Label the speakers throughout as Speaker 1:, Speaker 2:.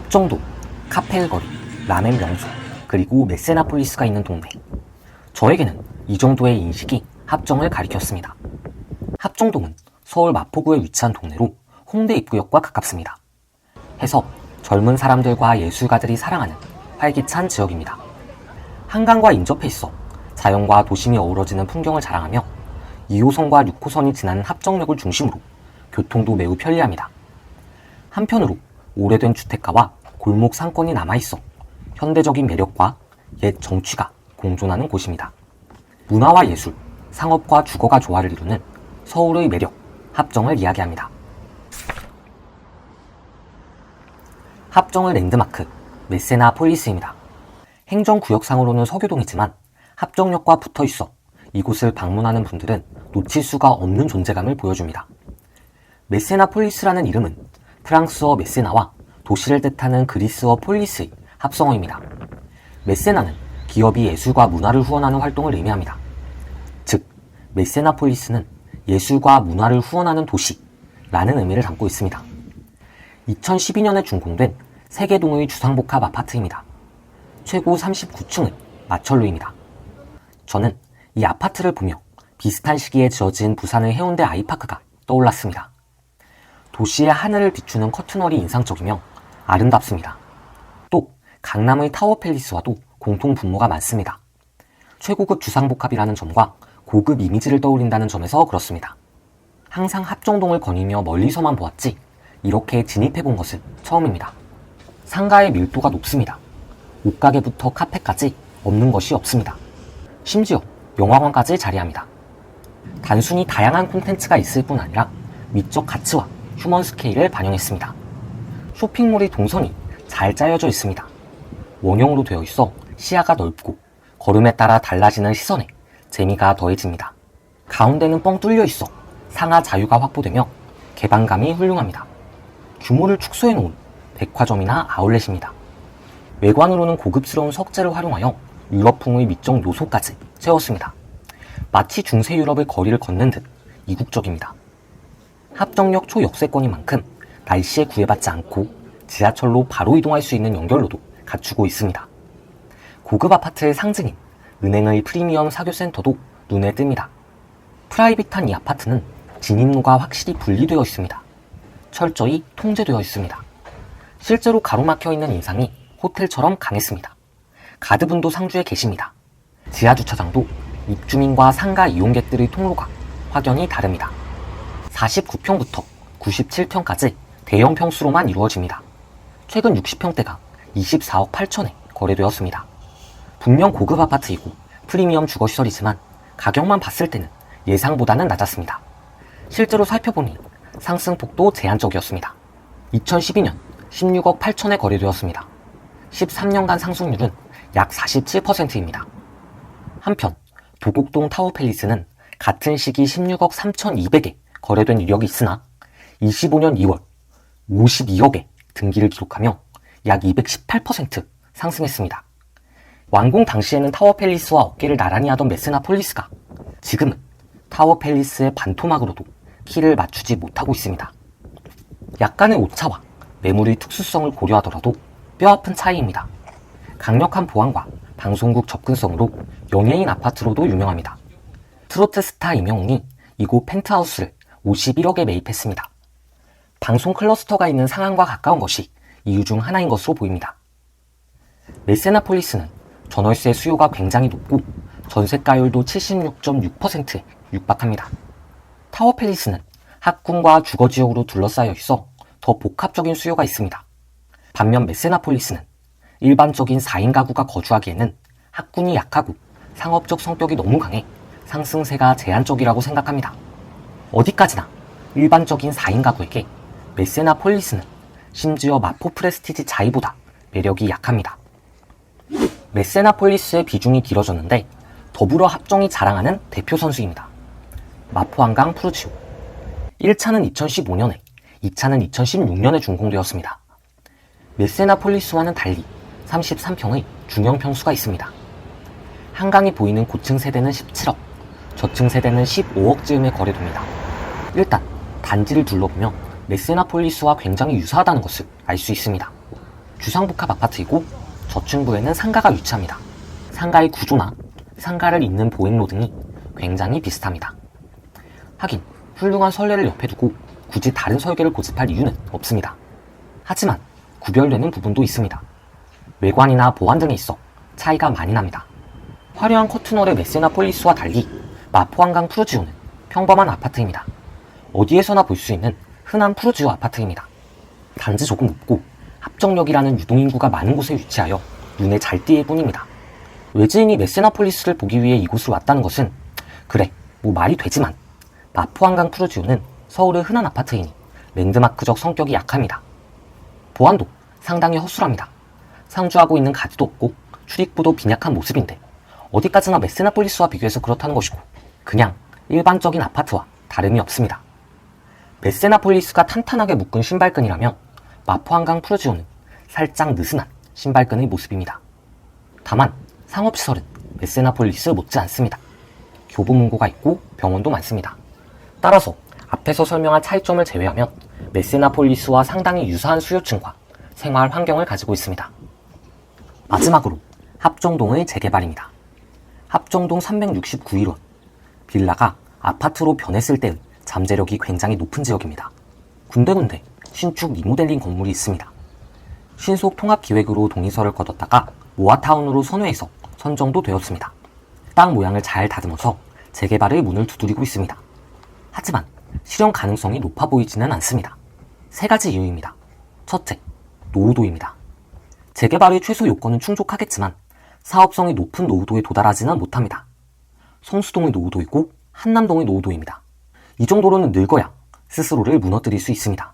Speaker 1: 합정도, 카페일거리, 라멘 명소, 그리고 메세나폴리스가 있는 동네. 저에게는 이 정도의 인식이 합정을 가리켰습니다. 합정동은 서울 마포구에 위치한 동네로 홍대 입구역과 가깝습니다. 해서 젊은 사람들과 예술가들이 사랑하는 활기찬 지역입니다. 한강과 인접해 있어 자연과 도심이 어우러지는 풍경을 자랑하며 2호선과 6호선이 지나는 합정역을 중심으로 교통도 매우 편리합니다. 한편으로 오래된 주택가와 골목 상권이 남아있어 현대적인 매력과 옛 정취가 공존하는 곳입니다. 문화와 예술, 상업과 주거가 조화를 이루는 서울의 매력, 합정을 이야기합니다. 합정의 랜드마크, 메세나폴리스입니다. 행정구역상으로는 서교동이지만 합정역과 붙어있어 이곳을 방문하는 분들은 놓칠 수가 없는 존재감을 보여줍니다. 메세나폴리스라는 이름은 프랑스어 메세나와 도시를 뜻하는 그리스어 폴리스의 합성어입니다. 메세나는 기업이 예술과 문화를 후원하는 활동을 의미합니다. 즉, 메세나폴리스는 예술과 문화를 후원하는 도시라는 의미를 담고 있습니다. 2012년에 준공된 세계동의 주상복합 아파트입니다. 최고 39층의 마철루입니다. 저는 이 아파트를 보며 비슷한 시기에 지어진 부산의 해운대 아이파크가 떠올랐습니다. 도시의 하늘을 비추는 커튼월이 인상적이며 아름답습니다. 또 강남의 타워팰리스와도 공통 분모가 많습니다. 최고급 주상복합이라는 점과 고급 이미지를 떠올린다는 점에서 그렇습니다. 항상 합정동을 거니며 멀리서만 보았지 이렇게 진입해본 것은 처음입니다. 상가의 밀도가 높습니다. 옷가게부터 카페까지 없는 것이 없습니다. 심지어 영화관까지 자리합니다. 단순히 다양한 콘텐츠가 있을 뿐 아니라 미적 가치와 휴먼 스케일을 반영했습니다. 쇼핑몰의 동선이 잘 짜여져 있습니다. 원형으로 되어 있어 시야가 넓고 걸음에 따라 달라지는 시선에 재미가 더해집니다. 가운데는 뻥 뚫려 있어 상하 자유가 확보되며 개방감이 훌륭합니다. 규모를 축소해 놓은 백화점이나 아울렛입니다. 외관으로는 고급스러운 석재를 활용하여 유럽풍의 미적 요소까지 채웠습니다. 마치 중세 유럽의 거리를 걷는 듯 이국적입니다. 합정역 초역세권인 만큼 날씨에 구애받지 않고 지하철로 바로 이동할 수 있는 연결로도 갖추고 있습니다. 고급 아파트의 상징인 은행의 프리미엄 사교센터도 눈에 띕니다. 프라이빗한 이 아파트는 진입로가 확실히 분리되어 있습니다. 철저히 통제되어 있습니다. 실제로 가로막혀 있는 인상이 호텔처럼 강했습니다. 가드분도 상주에 계십니다. 지하주차장도 입주민과 상가 이용객들의 통로가 확연히 다릅니다. 49평부터 97평까지 대형 평수로만 이루어집니다. 최근 60평대가 24억 8천에 거래되었습니다. 분명 고급 아파트이고 프리미엄 주거시설이지만 가격만 봤을 때는 예상보다는 낮았습니다. 실제로 살펴보니 상승폭도 제한적이었습니다. 2012년 16억 8천에 거래되었습니다. 13년간 상승률은 약 47%입니다. 한편 도곡동 타워팰리스는 같은 시기 16억 3,200에 거래된 이력이 있으나 25년 2월 52억에 등기를 기록하며 약 218% 상승했습니다. 완공 당시에는 타워팰리스와 어깨를 나란히 하던 메세나폴리스가 지금은 타워팰리스의 반토막으로도 키를 맞추지 못하고 있습니다. 약간의 오차와 매물의 특수성을 고려하더라도 뼈아픈 차이입니다. 강력한 보안과 방송국 접근성으로 연예인 아파트로도 유명합니다. 트로트 스타 임영웅이 이곳 펜트하우스를 51억에 매입했습니다. 방송 클러스터가 있는 상황과 가까운 것이 이유 중 하나인 것으로 보입니다. 메세나폴리스는 전월세 수요가 굉장히 높고 전세가율도 76.6%에 육박합니다. 타워팰리스는 학군과 주거지역으로 둘러싸여 있어 더 복합적인 수요가 있습니다. 반면 메세나폴리스는 일반적인 4인 가구가 거주하기에는 학군이 약하고 상업적 성격이 너무 강해 상승세가 제한적이라고 생각합니다. 어디까지나 일반적인 4인 가구에게 메세나폴리스는 심지어 마포 프레스티지 자이보다 매력이 약합니다. 메세나폴리스의 비중이 길어졌는데 더불어 합정이 자랑하는 대표 선수입니다. 마포 한강 푸르지오. 1차는 2015년에 2차는 2016년에 준공되었습니다. 메세나폴리스와는 달리 33평의 중형 평수가 있습니다. 한강이 보이는 고층 세대는 17억, 저층 세대는 15억쯤에 거래됩니다. 일단 단지를 둘러보면 메세나폴리스와 굉장히 유사하다는 것을 알 수 있습니다. 주상복합 아파트이고 저층부에는 상가가 위치합니다. 상가의 구조나 상가를 잇는 보행로 등이 굉장히 비슷합니다. 하긴 훌륭한 선례를 옆에 두고 굳이 다른 설계를 고집할 이유는 없습니다. 하지만 구별되는 부분도 있습니다. 외관이나 보안 등에 있어 차이가 많이 납니다. 화려한 커튼홀의 메세나 폴리스와 달리 마포 한강 푸르지오는 평범한 아파트입니다. 어디에서나 볼 수 있는 흔한 푸르지오 아파트입니다. 단지 조금 높고 합정역이라는 유동인구가 많은 곳에 위치하여 눈에 잘 띄일 뿐입니다. 외지인이 메세나 폴리스를 보기 위해 이곳을 왔다는 것은 그래 뭐 말이 되지만 마포 한강 푸르지오는 서울의 흔한 아파트이니 랜드마크적 성격이 약합니다. 보안도 상당히 허술합니다. 상주하고 있는 가드도 없고 출입구도 빈약한 모습인데 어디까지나 메세나 폴리스와 비교해서 그렇다는 것이고 그냥 일반적인 아파트와 다름이 없습니다. 메세나 폴리스가 탄탄하게 묶은 신발끈이라면 마포 한강 푸르지오는 살짝 느슨한 신발끈의 모습입니다. 다만 상업시설은 메세나 폴리스 못지 않습니다. 교보문고가 있고 병원도 많습니다. 따라서 앞에서 설명한 차이점을 제외하면 메세나 폴리스와 상당히 유사한 수요층과 생활 환경을 가지고 있습니다. 마지막으로 합정동의 재개발입니다. 합정동 369일원 빌라가 아파트로 변했을 때의 잠재력이 굉장히 높은 지역입니다. 군데군데 신축 리모델링 건물이 있습니다. 신속 통합기획으로 동의서를 거뒀다가 모아타운으로 선회해서 선정도 되었습니다. 땅 모양을 잘 다듬어서 재개발의 문을 두드리고 있습니다. 하지만 실현 가능성이 높아 보이지는 않습니다. 세 가지 이유입니다. 첫째, 노후도입니다. 재개발의 최소 요건은 충족하겠지만 사업성이 높은 노후도에 도달하지는 못합니다. 성수동의 노후도이고 한남동의 노후도입니다. 이 정도로는 늙어야 스스로를 무너뜨릴 수 있습니다.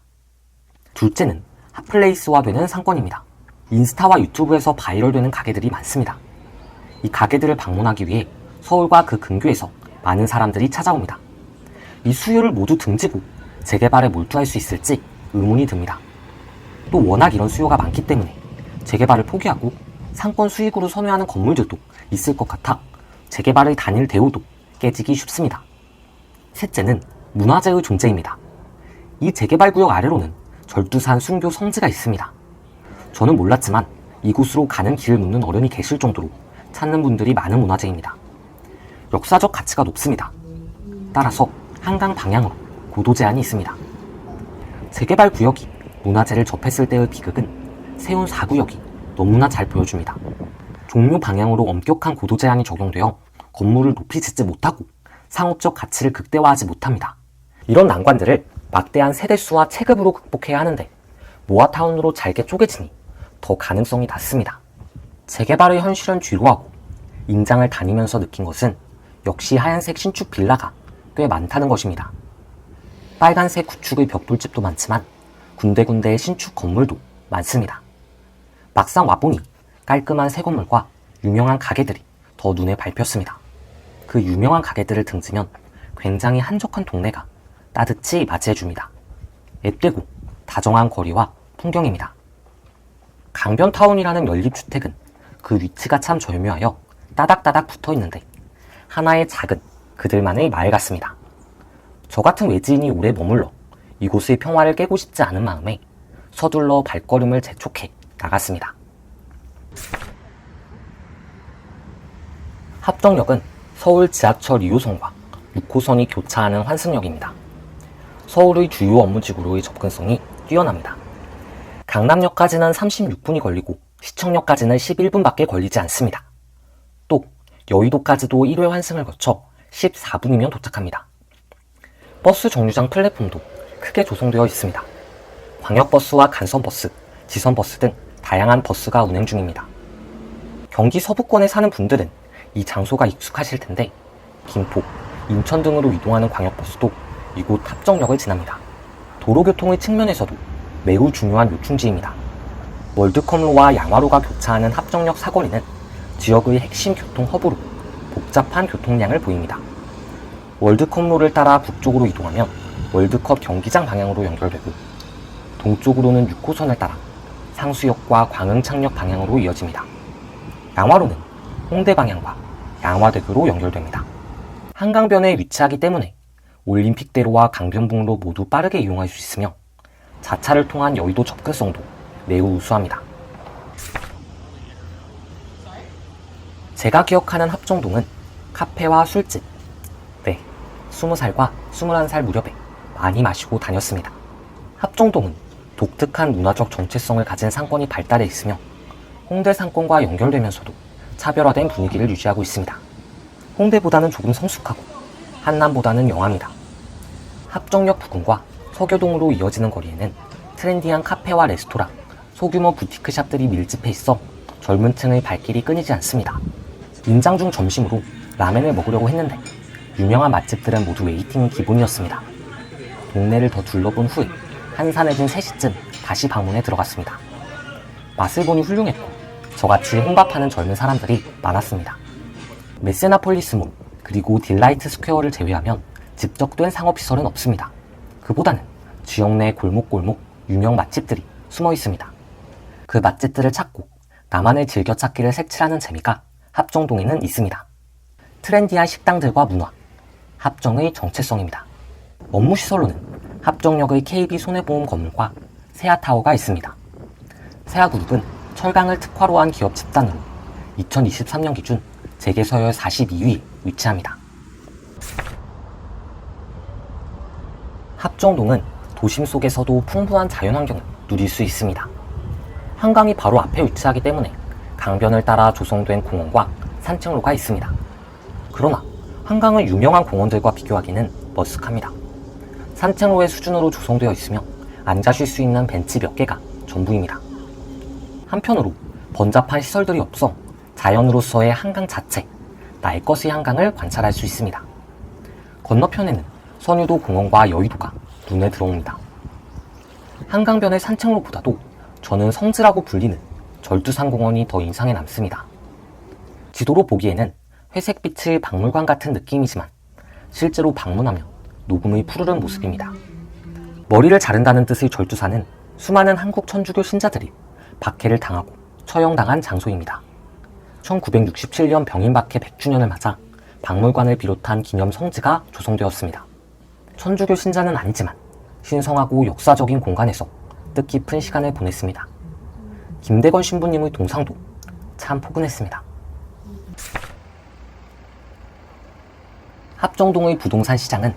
Speaker 1: 둘째는 핫플레이스화되는 상권입니다. 인스타와 유튜브에서 바이럴되는 가게들이 많습니다. 이 가게들을 방문하기 위해 서울과 그 근교에서 많은 사람들이 찾아옵니다. 이 수요를 모두 등지고 재개발에 몰두할 수 있을지 의문이 듭니다. 또 워낙 이런 수요가 많기 때문에 재개발을 포기하고 상권 수익으로 선회하는 건물들도 있을 것 같아 재개발의 단일 대우도 깨지기 쉽습니다. 셋째는 문화재의 존재입니다. 이 재개발 구역 아래로는 절두산 순교 성지가 있습니다. 저는 몰랐지만 이곳으로 가는 길을 묻는 어른이 계실 정도로 찾는 분들이 많은 문화재입니다. 역사적 가치가 높습니다. 따라서 한강 방향으로 고도 제한이 있습니다. 재개발 구역이 문화재를 접했을 때의 비극은 세운 4구역이 너무나 잘 보여줍니다. 종묘 방향으로 엄격한 고도 제한이 적용되어 건물을 높이 짓지 못하고 상업적 가치를 극대화하지 못합니다. 이런 난관들을 막대한 세대수와 체급으로 극복해야 하는데 모아타운으로 잘게 쪼개지니 더 가능성이 낮습니다. 재개발의 현실은 뒤로하고 임장을 다니면서 느낀 것은 역시 하얀색 신축 빌라가 꽤 많다는 것입니다. 빨간색 구축의 벽돌집도 많지만 군데군데의 신축 건물도 많습니다. 막상 와보니 깔끔한 새 건물과 유명한 가게들이 더 눈에 밟혔습니다. 그 유명한 가게들을 등지면 굉장히 한적한 동네가 따뜻히 맞이해줍니다. 앳되고 다정한 거리와 풍경입니다. 강변타운이라는 연립주택은 그 위치가 참 절묘하여 따닥따닥 붙어있는데 하나의 작은 그들만의 마을 같습니다. 저 같은 외지인이 오래 머물러 이곳의 평화를 깨고 싶지 않은 마음에 서둘러 발걸음을 재촉해 나갔습니다. 합정역은 서울 지하철 2호선과 6호선이 교차하는 환승역입니다. 서울의 주요 업무지구로의 접근성이 뛰어납니다. 강남역까지는 36분이 걸리고 시청역까지는 11분밖에 걸리지 않습니다. 또 여의도까지도 1회 환승을 거쳐 14분이면 도착합니다. 버스 정류장 플랫폼도 크게 조성되어 있습니다. 광역버스와 간선버스, 지선버스 등 다양한 버스가 운행 중입니다. 경기 서부권에 사는 분들은 이 장소가 익숙하실 텐데 김포, 인천 등으로 이동하는 광역버스도 이곳 합정역을 지납니다. 도로교통의 측면에서도 매우 중요한 요충지입니다. 월드컵로와 양화로가 교차하는 합정역 사거리는 지역의 핵심 교통 허브로 복잡한 교통량을 보입니다. 월드컵로를 따라 북쪽으로 이동하면 월드컵 경기장 방향으로 연결되고 동쪽으로는 6호선을 따라 상수역과 광흥창역 방향으로 이어집니다. 양화로는 홍대 방향과 양화대교로 연결됩니다. 한강변에 위치하기 때문에 올림픽대로와 강변북로 모두 빠르게 이용할 수 있으며 자차를 통한 여의도 접근성도 매우 우수합니다. 제가 기억하는 합정동은 카페와 술집, 20살과 21살 무렵에 많이 마시고 다녔습니다. 합정동은 독특한 문화적 정체성을 가진 상권이 발달해 있으며 홍대 상권과 연결되면서도 차별화된 분위기를 유지하고 있습니다. 홍대보다는 조금 성숙하고 한남보다는 영합니다. 합정역 부근과 서교동으로 이어지는 거리에는 트렌디한 카페와 레스토랑, 소규모 부티크샵들이 밀집해 있어 젊은 층의 발길이 끊이지 않습니다. 임장 중 점심으로 라멘을 먹으려고 했는데 유명한 맛집들은 모두 웨이팅이 기본이었습니다. 동네를 더 둘러본 후에 한산해진 3시쯤 다시 방문에 들어갔습니다. 맛을 보니 훌륭했고 저같이 혼밥하는 젊은 사람들이 많았습니다. 메세나폴리스몰 그리고 딜라이트 스퀘어를 제외하면 집적된 상업시설은 없습니다. 그보다는 지역 내 골목골목 유명 맛집들이 숨어 있습니다. 그 맛집들을 찾고 나만의 즐겨찾기를 색칠하는 재미가 합정동에는 있습니다. 트렌디한 식당들과 문화, 합정의 정체성입니다. 업무시설로는 합정역의 KB 손해보험 건물과 세아타워가 있습니다. 세아그룹은 철강을 특화로 한 기업 집단으로 2023년 기준 세계 서열 42위에 위치합니다. 합정동은 도심 속에서도 풍부한 자연환경을 누릴 수 있습니다. 한강이 바로 앞에 위치하기 때문에 강변을 따라 조성된 공원과 산책로가 있습니다. 그러나 한강은 유명한 공원들과 비교하기는 머쓱합니다. 산책로의 수준으로 조성되어 있으며 앉아 쉴 수 있는 벤치 몇 개가 전부입니다. 한편으로 번잡한 시설들이 없어 자연으로서의 한강 자체, 나의 것의 한강을 관찰할 수 있습니다. 건너편에는 선유도 공원과 여의도가 눈에 들어옵니다. 한강변의 산책로보다도 저는 성지라고 불리는 절두산공원이 더 인상에 남습니다. 지도로 보기에는 회색빛의 박물관 같은 느낌이지만 실제로 방문하면 녹음의 푸르른 모습입니다. 머리를 자른다는 뜻의 절두산은 수많은 한국 천주교 신자들이 박해를 당하고 처형당한 장소입니다. 1967년 병인박해 100주년을 맞아 박물관을 비롯한 기념 성지가 조성되었습니다. 천주교 신자는 아니지만 신성하고 역사적인 공간에서 뜻깊은 시간을 보냈습니다. 김대건 신부님의 동상도 참 포근했습니다. 합정동의 부동산 시장은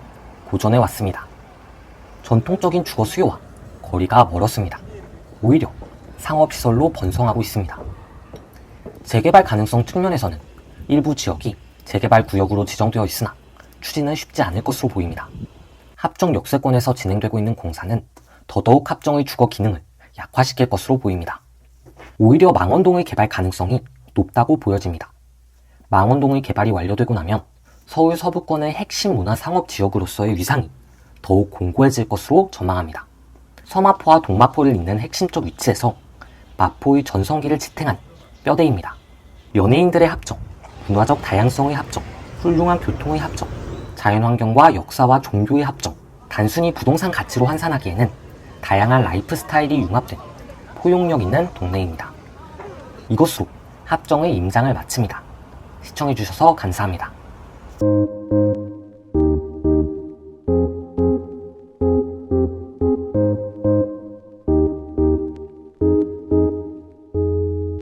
Speaker 1: 고전에 왔습니다. 전통적인 주거 수요와 거리가 멀었습니다. 오히려 상업시설로 번성하고 있습니다. 재개발 가능성 측면에서는 일부 지역이 재개발 구역으로 지정되어 있으나 추진은 쉽지 않을 것으로 보입니다. 합정 역세권에서 진행되고 있는 공사는 더더욱 합정의 주거 기능을 약화시킬 것으로 보입니다. 오히려 망원동의 개발 가능성이 높다고 보여집니다. 망원동의 개발이 완료되고 나면 서울 서부권의 핵심 문화 상업 지역으로서의 위상이 더욱 공고해질 것으로 전망합니다. 서마포와 동마포를 잇는 핵심적 위치에서 마포의 전성기를 지탱한 뼈대입니다. 연예인들의 합정, 문화적 다양성의 합정, 훌륭한 교통의 합정, 자연환경과 역사와 종교의 합정, 단순히 부동산 가치로 환산하기에는 다양한 라이프 스타일이 융합된 포용력 있는 동네입니다. 이것으로 합정의 임장을 마칩니다. 시청해주셔서 감사합니다.